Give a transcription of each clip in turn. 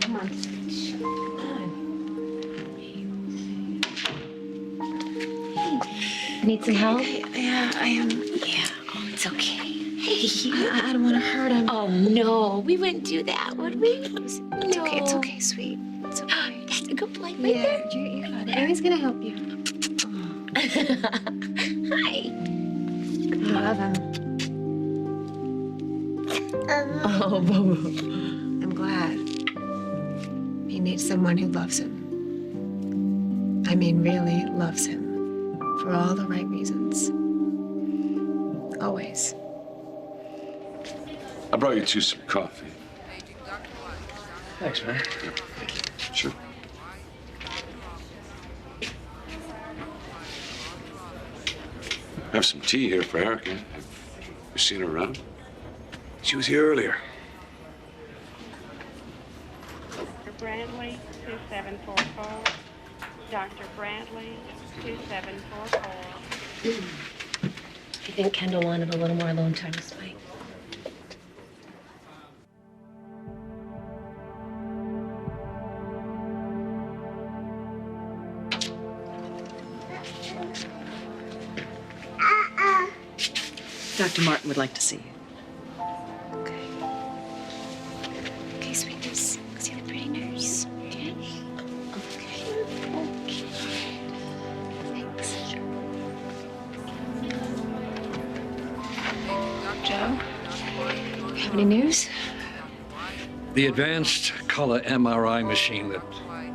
Come on. Need some help? Yeah, I am. Yeah. Oh, it's okay. I don't want to hurt him. Oh, no. We wouldn't do that, would we? It's okay. It's okay, sweet. It's okay. That's a good boy right there. You're fine. Amy's gonna help you. Hi. I love him. Oh, Boo. I'm glad. He needs someone who loves him. I mean, really loves him. For all the right reasons. Always. I brought you two some coffee. Thanks, man. Sure. I have some tea here for Erica. Have you seen her around? She was here earlier. Dr. Brantley, 2744. Dr. Brantley, 2744. I think Kendall wanted a little more alone time with Spike. Dr. Martin would like to see you. Okay. Okay, sweetness. Because you're the pretty nurse. Okay? Okay. Thanks. Joe? You have any news? The advanced color MRI machine that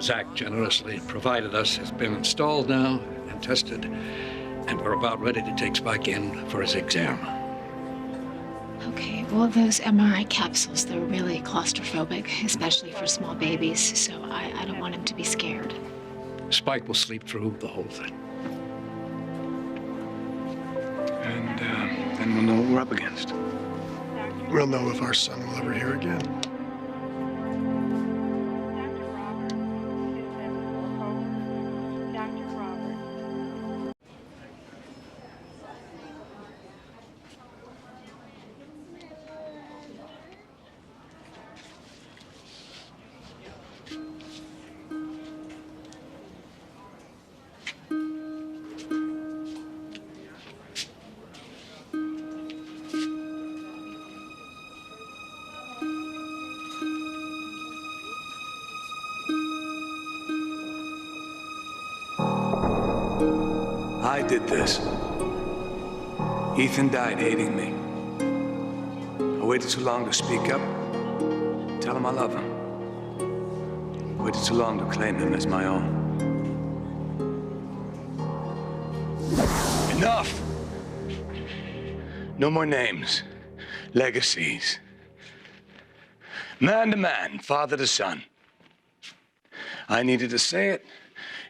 Zach generously provided us has been installed now and tested, and we're about ready to take Spike in for his exam. Okay, well, those MRI capsules, they're really claustrophobic, especially for small babies, so I don't want him to be scared. Spike will sleep through the whole thing. And then we'll know what we're up against. We'll know if our son will ever hear again. Dr. Roberts, 2744. Dr. Roberts. I did this. Ethan died hating me. I waited too long to speak up, tell him I love him. I waited too long to claim him as my own. Enough! No more names, legacies. Man to man, father to son. I needed to say it,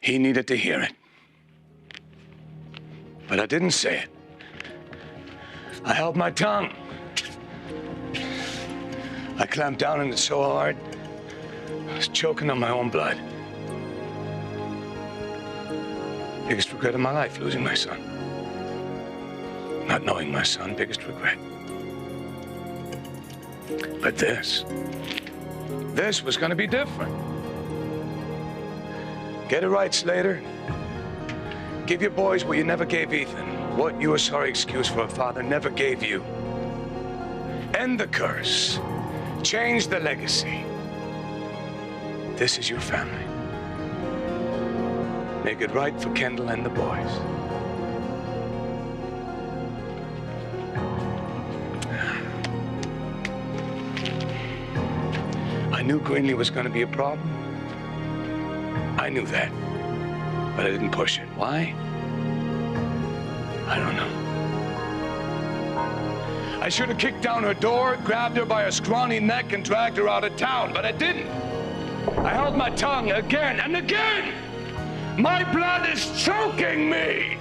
he needed to hear it. But I didn't say it. I held my tongue. I clamped down on it so hard, I was choking on my own blood. Biggest regret of my life, losing my son. Not knowing my son, biggest regret. But this was gonna be different. Get it right, Slater. Give your boys what you never gave Ethan. What you, a sorry excuse for a father, never gave you. End the curse. Change the legacy. This is your family. Make it right for Kendall and the boys. I knew Greenlee was going to be a problem. I knew that. But I didn't push it. Why? I don't know. I should have kicked down her door, grabbed her by her scrawny neck, and dragged her out of town, but I didn't. I held my tongue again and again. My blood is choking me.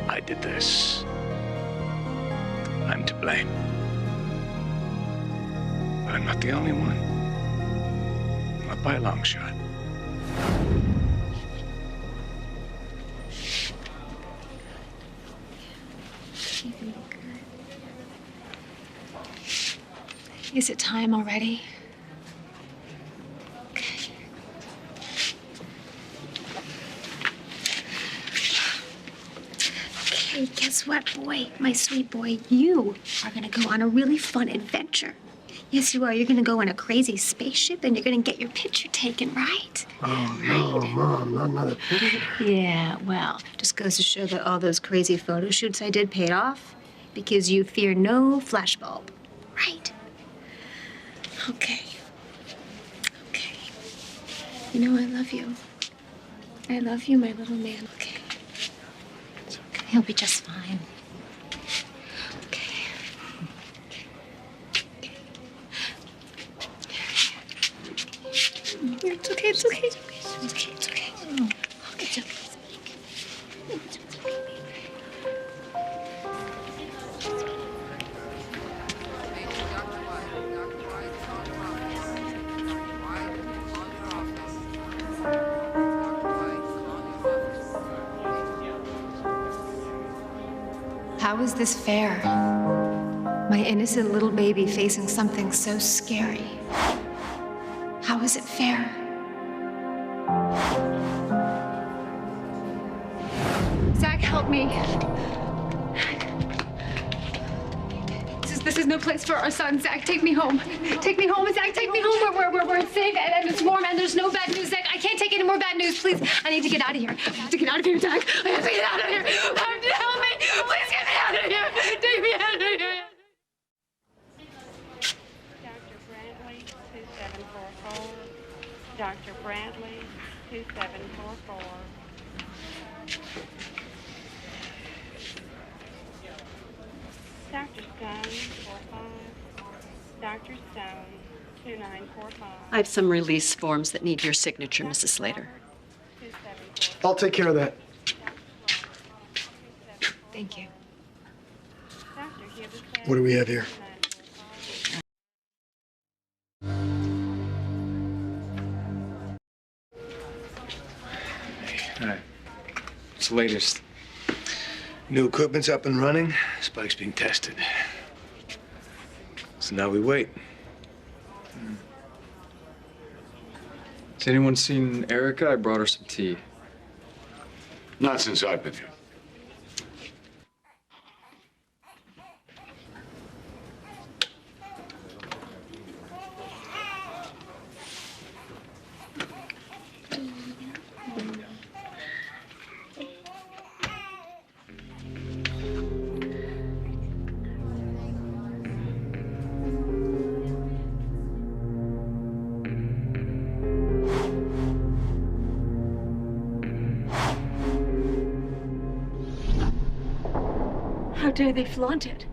I did this. I'm to blame. But I'm not the only one. Not by a long shot. Is it time already? Okay, guess what, boy? My sweet boy, you are gonna go on a really fun adventure. Yes, you are. You're gonna go on a crazy spaceship and you're gonna get your picture taken, right? Oh, no, Mom, not another picture. Yeah, well, just goes to show that all those crazy photo shoots I did paid off because you fear no flashbulb, right? Okay. Okay. You know, I love you. I love you, my little man. Okay. It's okay. He'll be just fine. Okay. Okay. It's okay, it's okay, it's okay. It's okay, it's okay. Oh, it's okay. It's okay. How is this fair? My innocent little baby facing something so scary. How is it fair? Zach, help me. This is no place for our son. Zach, take me home. Take me home, Zach. Take me home where it's safe and it's warm and there's no bad news. Zach, I can't take any more bad news. Please, I need to get out of here. I have to get out of here, Zach. I have to get out of here. Help me. Please get me out of here. Take me out of here. Dr. Brantley, 2744. Dr. Brantley, 2744. Dr. Stone, 45. Dr. Stone, 2945. I have some release forms that need your signature, Mrs. Slater. 2744. I'll take care of that. Thank you. Dr. Hibbert, What do we have here? 945. All right. What's the latest? New equipment's up and running. Spike's being tested. So now we wait. Has anyone seen Erica? I brought her some tea. Not since I've been here. How dare they flaunt it?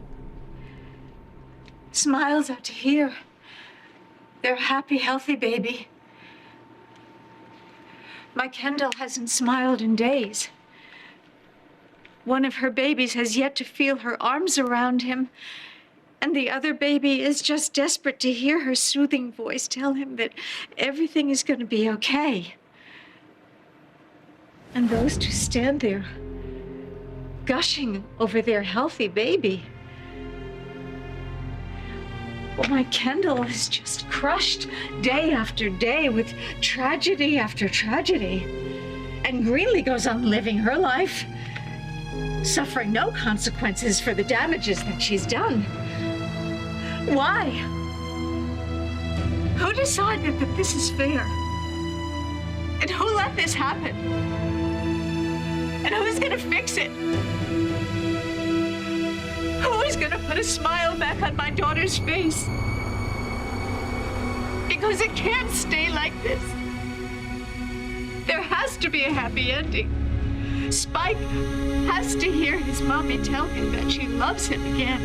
Smiles out to here. Their happy, healthy baby. My Kendall hasn't smiled in days. One of her babies has yet to feel her arms around him, and the other baby is just desperate to hear her soothing voice tell him that everything is going to be okay. And those two stand there, gushing over their healthy baby. Well, my Kendall is just crushed day after day with tragedy after tragedy. And Greenlee goes on living her life, suffering no consequences for the damages that she's done. Why? Who decided that this is fair? And who let this happen? And who's gonna fix it? Who's gonna put a smile back on my daughter's face? Because it can't stay like this. There has to be a happy ending. Spike has to hear his mommy tell him that she loves him again.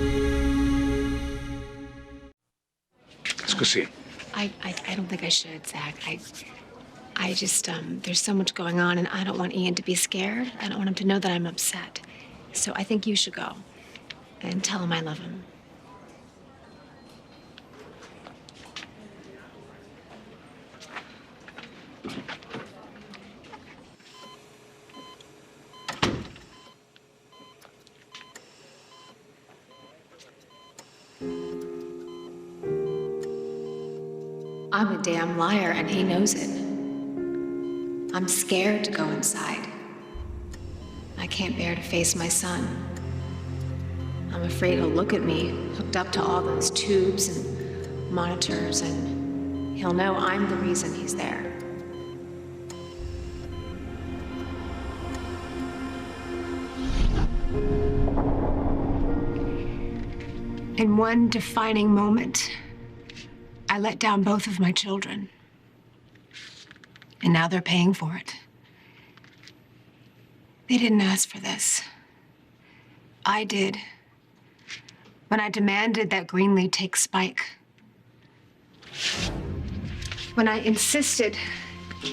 Let's go see him. I don't think I should, Zach. I just, there's so much going on, and I don't want Ian to be scared. I don't want him to know that I'm upset. So I think you should go and tell him I love him. I'm a damn liar, and he knows it. I'm scared to go inside. I can't bear to face my son. I'm afraid he'll look at me, hooked up to all those tubes and monitors, and he'll know I'm the reason he's there. In one defining moment, I let down both of my children. And now they're paying for it. They didn't ask for this. I did. When I demanded that Greenlee take Spike. When I insisted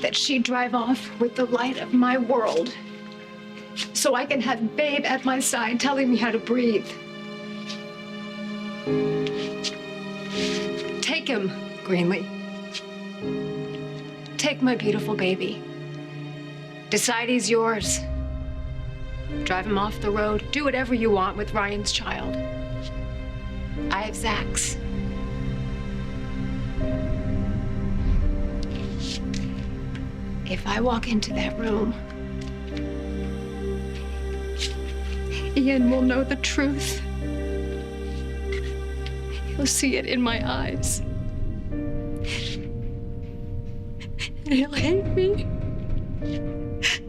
that she drive off with the light of my world so I can have Babe at my side telling me how to breathe. Take him, Greenlee. Take my beautiful baby. Decide he's yours. Drive him off the road. Do whatever you want with Ryan's child. I have Zach's. If I walk into that room, Ian will know the truth. He'll see it in my eyes. And he'll hate me.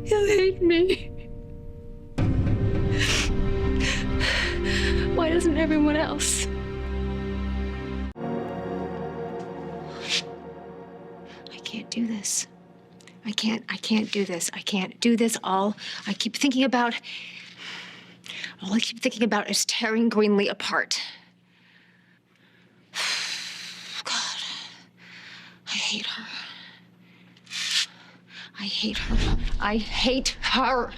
He'll hate me. Why doesn't everyone else? I can't do this. I can't do this. I can't do this. All I keep thinking about is tearing Greenlee apart. God, I hate her. I hate her. I hate her.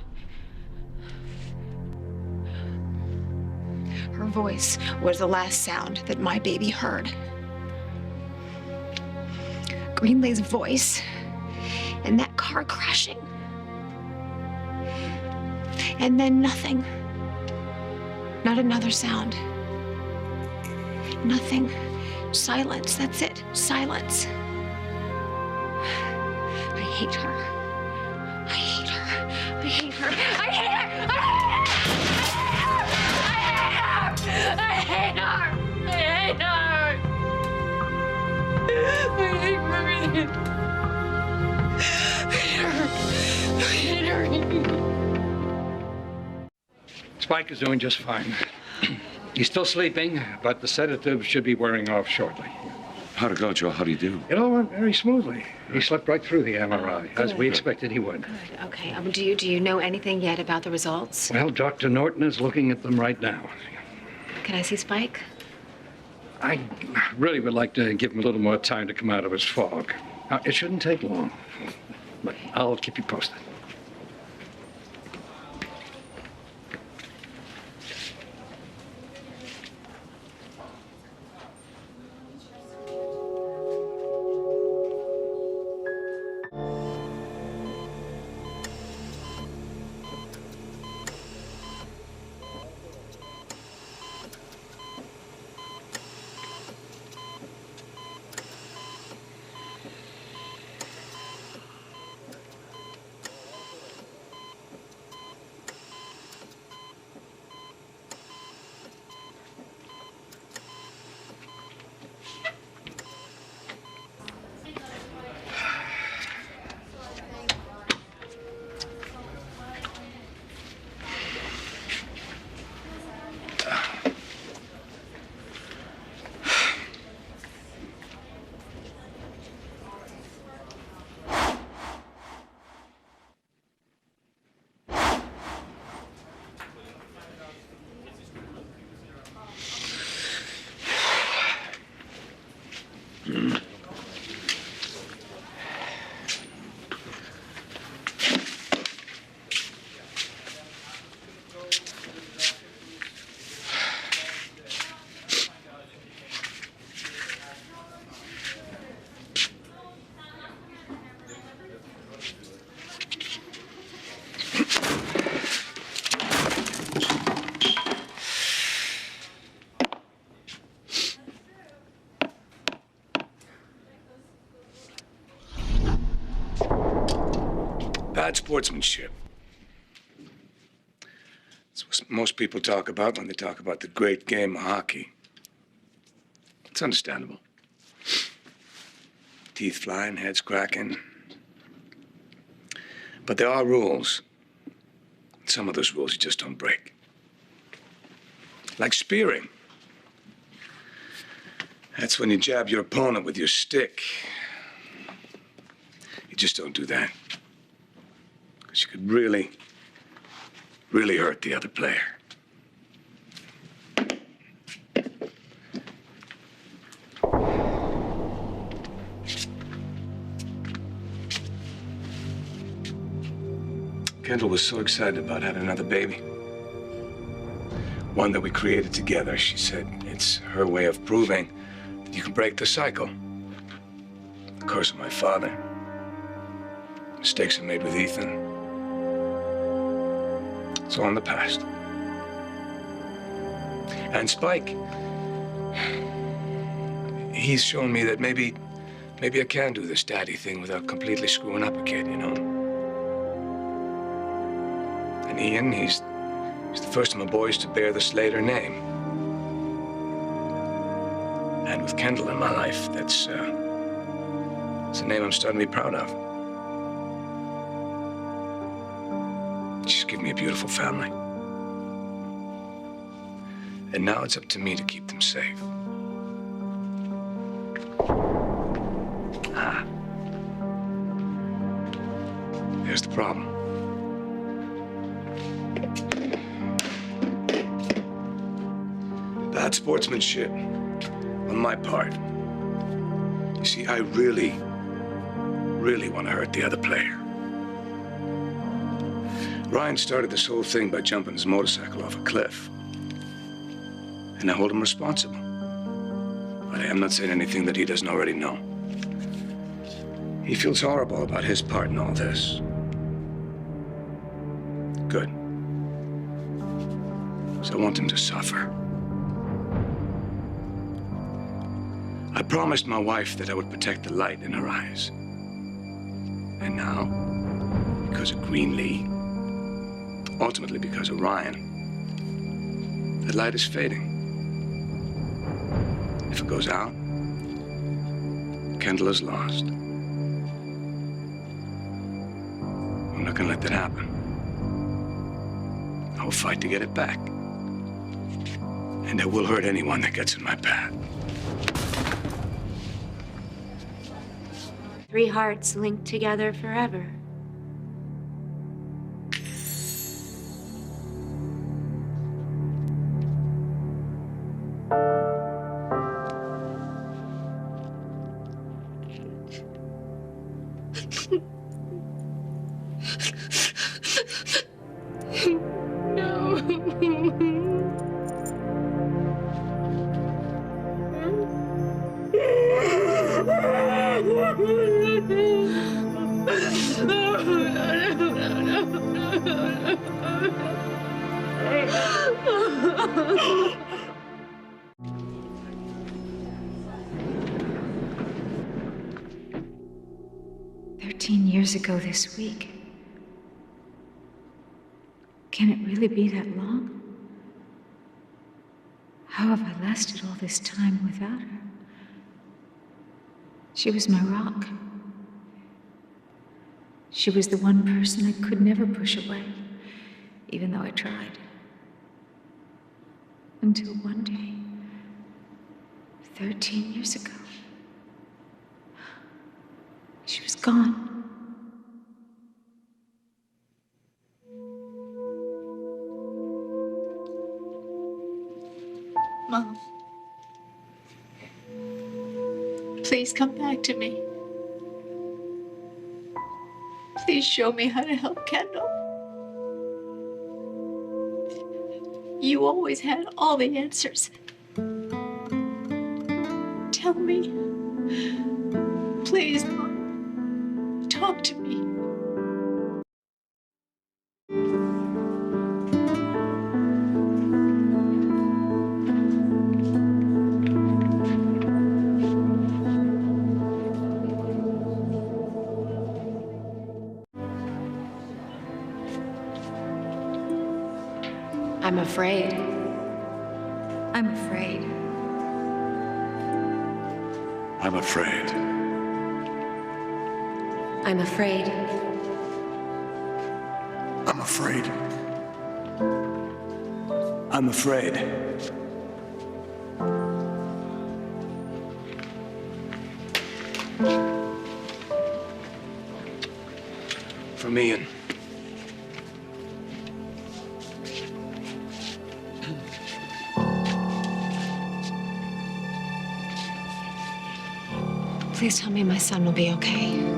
Her voice was the last sound that my baby heard. Greenlee's voice and that car crashing. And then nothing. Not another sound. Nothing. Silence, that's it. Silence. I hate her. I hate her. I hate her. I hate her. I hate her. I hate her. I hate her. I hate everything. I hate her. I hate her. Spike is doing just fine. He's still sleeping, but the sedative should be wearing off shortly. How'd it go, Joe? How do you do? It all went very smoothly. He slept right through the MRI, as we expected he would. Good. Okay. Do you know anything yet about the results? Well, Dr. Norton is looking at them right now. Can I see Spike? I really would like to give him a little more time to come out of his fog. Now, it shouldn't take long, but I'll keep you posted. Bad sportsmanship. It's what most people talk about when they talk about the great game of hockey. It's understandable. Teeth flying, heads cracking. But there are rules. Some of those rules you just don't break. Like spearing. That's when you jab your opponent with your stick. You just don't do that. Because you could really hurt the other player. Kendall was so excited about having another baby. One that we created together. She said it's her way of proving that you can break the cycle. The curse of my father. Mistakes I made with Ethan. It's all in the past. And Spike, he's shown me that maybe I can do this daddy thing without completely screwing up a kid, you know? And Ian, he's the first of my boys to bear the Slater name. And with Kendall in my life, it's a name I'm starting to be proud of. She's given me a beautiful family. And now it's up to me to keep them safe. There's the problem. Bad sportsmanship on my part. You see, I really want to hurt the other player. Ryan started this whole thing by jumping his motorcycle off a cliff. And I hold him responsible. But I am not saying anything that he doesn't already know. He feels horrible about his part in all this. Good. So I want him to suffer. I promised my wife that I would protect the light in her eyes. And now, because of Greenlee, ultimately because of Ryan, that light is fading. If it goes out, Kendall is lost. I'm not gonna let that happen. I will fight to get it back. And I will hurt anyone that gets in my path. 3 hearts linked together forever. Years ago this week. Can it really be that long? How have I lasted all this time without her? She was my rock. She was the one person I could never push away, even though I tried. Until one day, 13 years ago, she was gone. Mom, please come back to me. Please show me how to help Kendall. You always had all the answers. Tell me. Please, Mom, talk to me. I'm afraid. I'm afraid. I'm afraid. I'm afraid. I'm afraid. I'm afraid. From Ian. Please tell me my son will be okay.